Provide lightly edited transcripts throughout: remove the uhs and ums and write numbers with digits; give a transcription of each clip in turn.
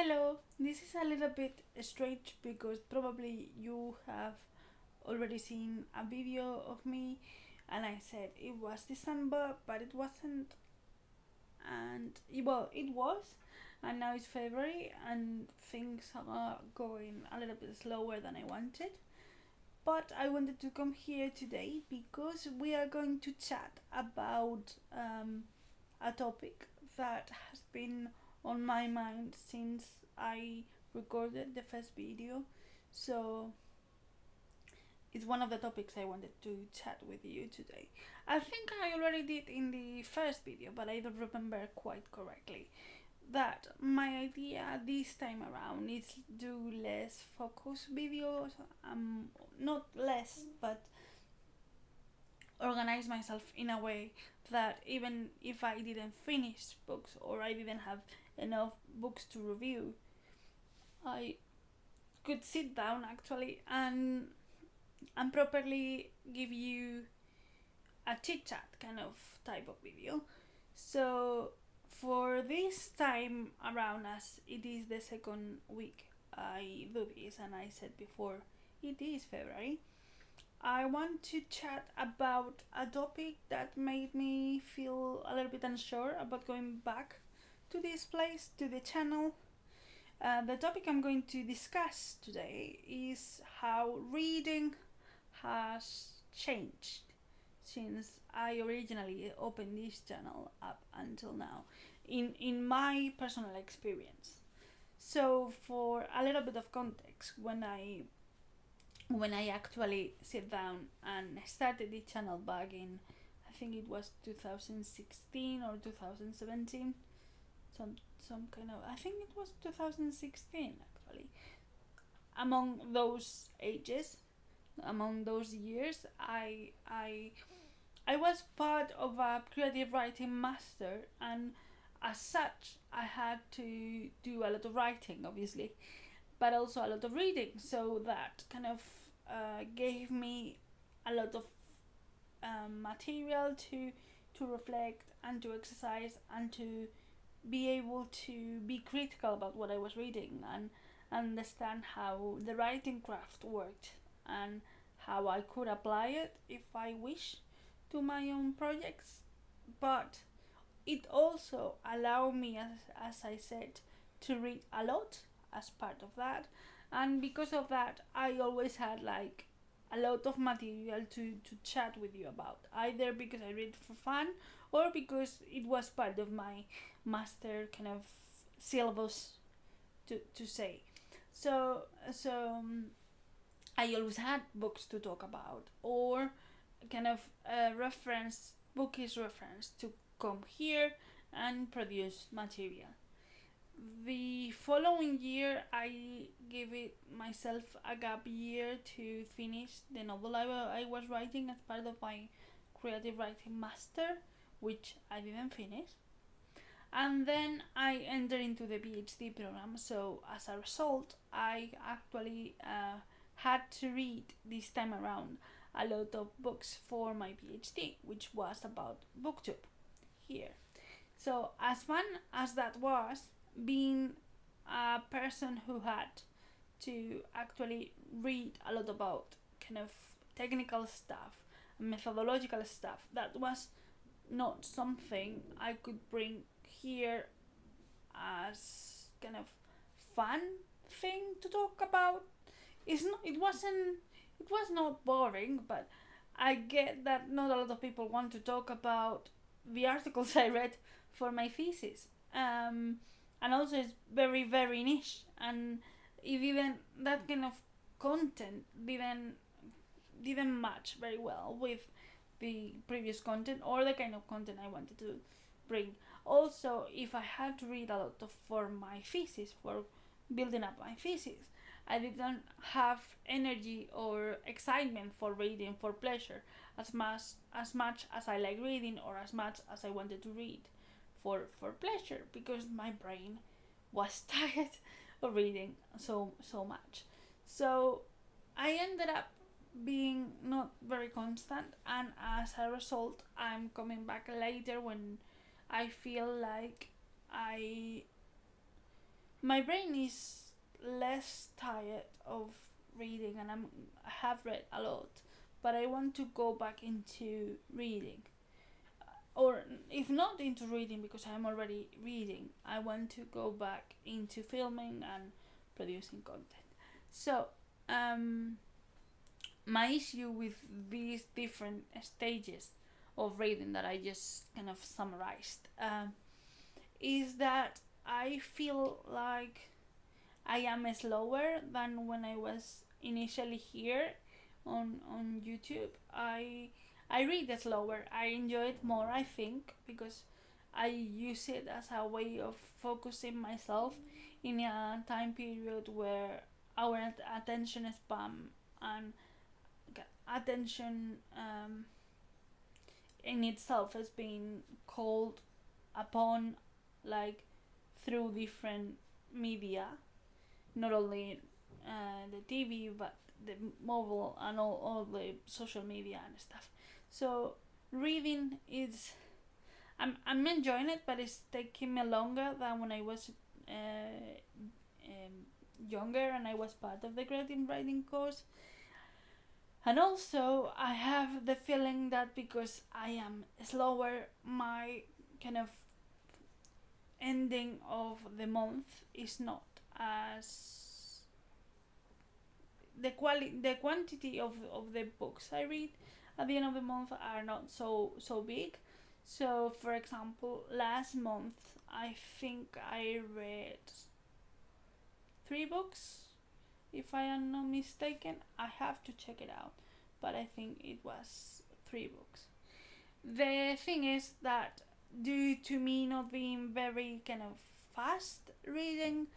Hello, this is a little bit strange because probably you have already seen a video of me and I said it was December, but it wasn't, and well, it was, and now it's February and things are going a little bit slower than I wanted. But I wanted to come here today because we are going to chat about a topic that has been on my mind since I recorded the first video. So it's one of the topics I wanted to chat with you today. I think I already did in the first video, but I don't remember quite correctly. That my idea this time around is do less focus videos, not less, but organize myself in a way that even if I didn't finish books or I didn't have enough books to review, I could sit down actually and properly give you a chit chat kind of type of video. So for this time around, as it is the second week I do this, and I said before it is February, I want to chat about a topic that made me feel a little bit unsure about going back to this place, to the channel. The topic I'm going to discuss today is how reading has changed since I originally opened this channel up until now, in my personal experience. So for a little bit of context, when I actually sit down and started the channel back in, I think it was 2016 or 2017, some kind of, I think it was 2016 actually. Among those ages, among those years, I was part of a creative writing master, and as such, I had to do a lot of writing, obviously, but also a lot of reading. So that kind of gave me a lot of material to reflect and to exercise and to be able to be critical about what I was reading and understand how the writing craft worked and how I could apply it if I wish to my own projects. But it also allowed me, as I said, to read a lot as part of that, and because of that I always had like a lot of material to chat with you about, either because I read for fun or because it was part of my master kind of syllabus to say. So I always had books to talk about, or kind of reference, bookish reference to come here and produce material. The following year, I gave it myself a gap year to finish the novel I was writing as part of my creative writing master, which I didn't finish. And then I entered into the PhD program, so as a result, I actually had to read this time around a lot of books for my PhD, which was about booktube here. So as fun as that was, being a person who had to actually read a lot about kind of technical stuff, methodological stuff, that was not something I could bring here as kind of fun thing to talk about. It was not boring, but I get that not a lot of people want to talk about the articles I read for my thesis. And also it's very, very niche, and it didn't, that kind of content didn't match very well with the previous content or the kind of content I wanted to bring. Also, if I had to read a lot of for my thesis, for building up my thesis, I didn't have energy or excitement for reading for pleasure as much as I like reading, or as much as I wanted to read for pleasure, because my brain was tired of reading so much. So I ended up being not very constant, and as a result I'm coming back later when I feel like I my brain is less tired of reading, and I have read a lot, but I want to go back into reading, or if not into reading because I'm already reading, I want to go back into filming and producing content. So my issue with these different stages of reading that I just kind of summarized is that I feel like I am slower than when I was initially here on YouTube. I read slower. I enjoy it more, I think, because I use it as a way of focusing myself in a time period where our attention span and attention in itself has been called upon, like, through different media, not only the TV but the mobile and all the social media and stuff. So reading is, I'm enjoying it, but it's taking me longer than when I was younger and I was part of the creative writing course. And also, I have the feeling that because I am slower, my kind of ending of the month is not as the quantity of the books I read at the end of the month are not so big. So, for example, last month I think I read 3 books, if I am not mistaken. I have to check it out, but I think it was 3 books. The thing is that due to me not being very kind of fast reading,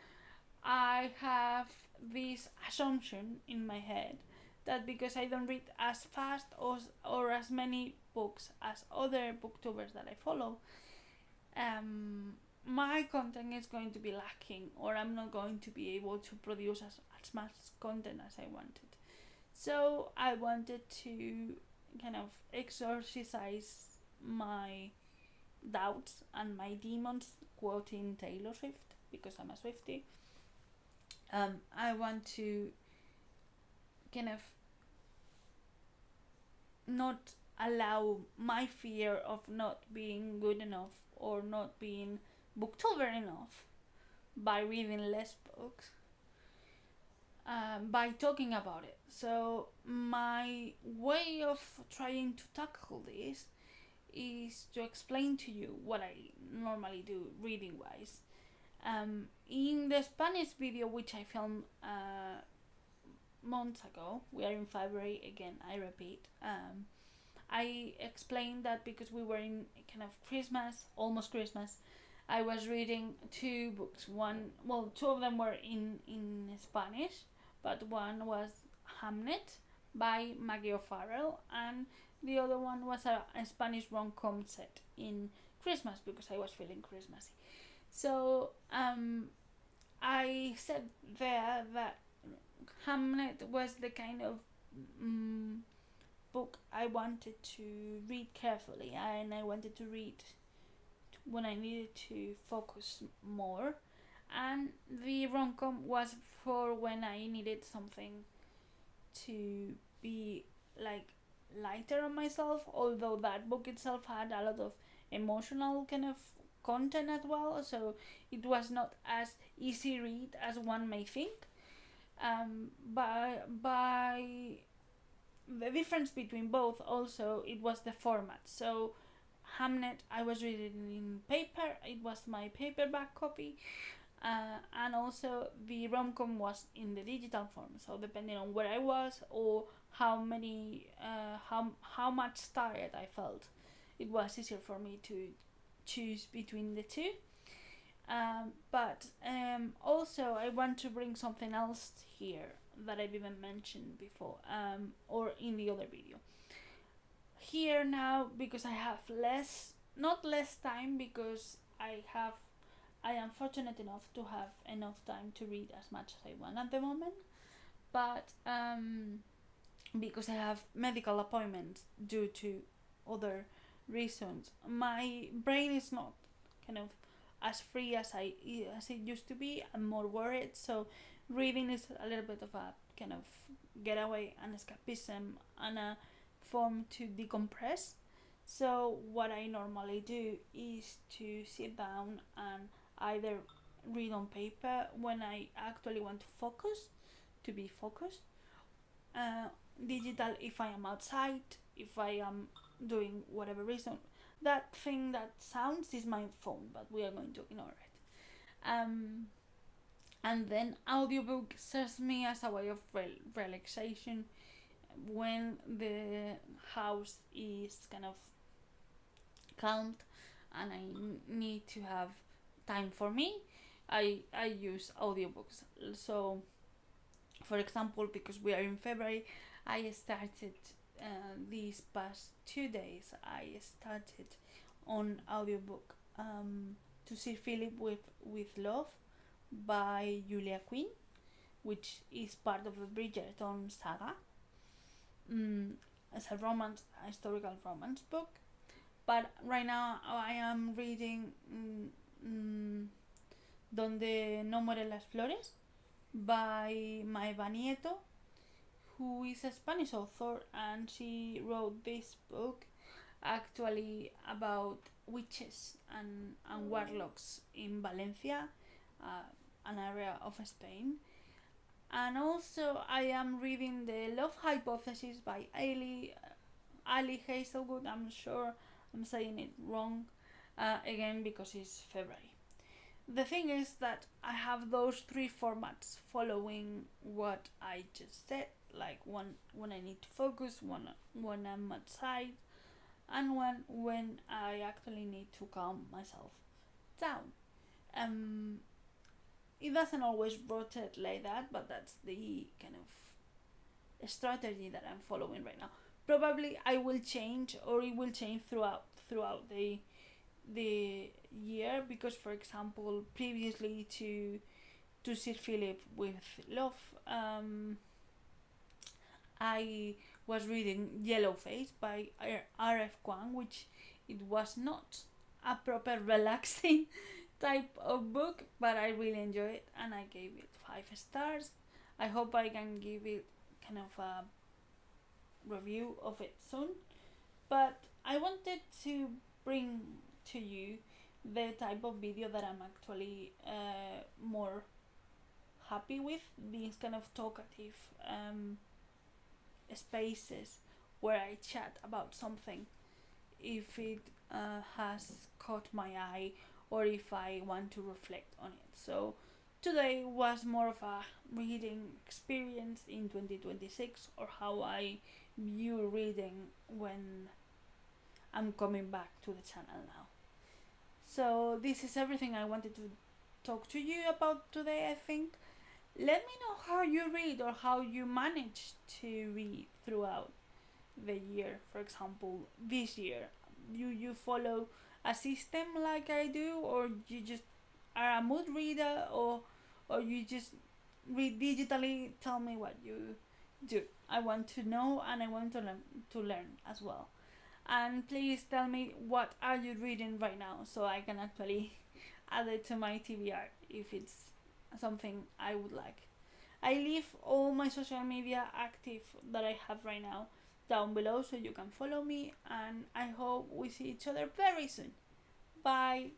I have this assumption in my head that because I don't read as fast or as many books as other booktubers that I follow, my content is going to be lacking, or I'm not going to be able to produce as much content as I wanted. So I wanted to kind of exorcise my doubts and my demons, quoting Taylor Swift because I'm a Swiftie. I want to kind of not allow my fear of not being good enough or not being booktober enough by reading less books, by talking about it. So my way of trying to tackle this is to explain to you what I normally do reading wise. In the Spanish video, which I filmed months ago, we are in February again, I repeat, I explained that because we were in kind of Christmas, almost Christmas, I was reading 2 books. Two of them were in Spanish, but one was Hamnet by Maggie O'Farrell, and the other one was a Spanish rom-com set in Christmas because I was feeling Christmassy. So I said there that Hamnet was the kind of book I wanted to read carefully, and I wanted to read when I needed to focus more, and the rom-com was for when I needed something to be like lighter on myself, although that book itself had a lot of emotional kind of content as well, so it was not as easy read as one may think. By the difference between both, also it was the format. So Hamnet I was reading in paper, it was my paperback copy, and also the rom-com was in the digital form. So depending on where I was or how much tired I felt, it was easier for me to choose between the two. But also I want to bring something else here that I didn't mention before, or in the other video. Here now, because I have not less time, because I am fortunate enough to have enough time to read as much as I want at the moment, but because I have medical appointments due to other reasons, my brain is not kind of as free as it used to be. I'm more worried, so reading is a little bit of a kind of getaway and escapism and a form to decompress. So what I normally do is to sit down and either read on paper when I actually want to focus, to be focused, uh, digital if I am outside, if I am doing whatever reason. That thing that sounds is my phone, but we are going to ignore it. And then audiobook serves me as a way of relaxation when the house is kind of calm and I need to have time for me. I use audiobooks. So for example, because we are in February, I started these past 2 days. I started on audiobook to Sir Philip with Love by Julia Quinn, which is part of the Bridgerton saga. It's a historical romance book. But right now I am reading Donde no mueren las flores by Maeva Nieto, who is a Spanish author, and she wrote this book actually about witches and warlocks in Valencia, an area of Spain. And also I am reading The Love Hypothesis by Ali Hazelwood. I'm sure I'm saying it wrong, again because it's February. The thing is that I have those three formats following what I just said, like one when I need to focus, one when I'm outside, and one when I actually need to calm myself down. It doesn't always rotate like that, but that's the kind of strategy that I'm following right now. Probably I will change, or it will change throughout the year, because for example previously to Sir Philip with Love, I was reading Yellowface by R.F. Kuang, which it was not a proper relaxing type of book, but I really enjoyed it and I gave it 5 stars. I hope I can give it kind of a review of it soon, but I wanted to bring to you the type of video that I'm actually more happy with, these kind of talkative spaces where I chat about something, if it has caught my eye or if I want to reflect on it. So today was more of a reading experience in 2026, or how I view reading when I'm coming back to the channel now. So this is everything I wanted to talk to you about today, I think. Let me know how you read, or how you manage to read throughout the year. For example, this year, you follow a system like I do, or you just are a mood reader, or you just read digitally. Tell me what you do. I want to know, and I want to learn as well. And please tell me, what are you reading right now, so I can actually add it to my TBR if it's something I would like. I leave all my social media active that I have right now down below, so you can follow me, and I hope we see each other very soon. Bye.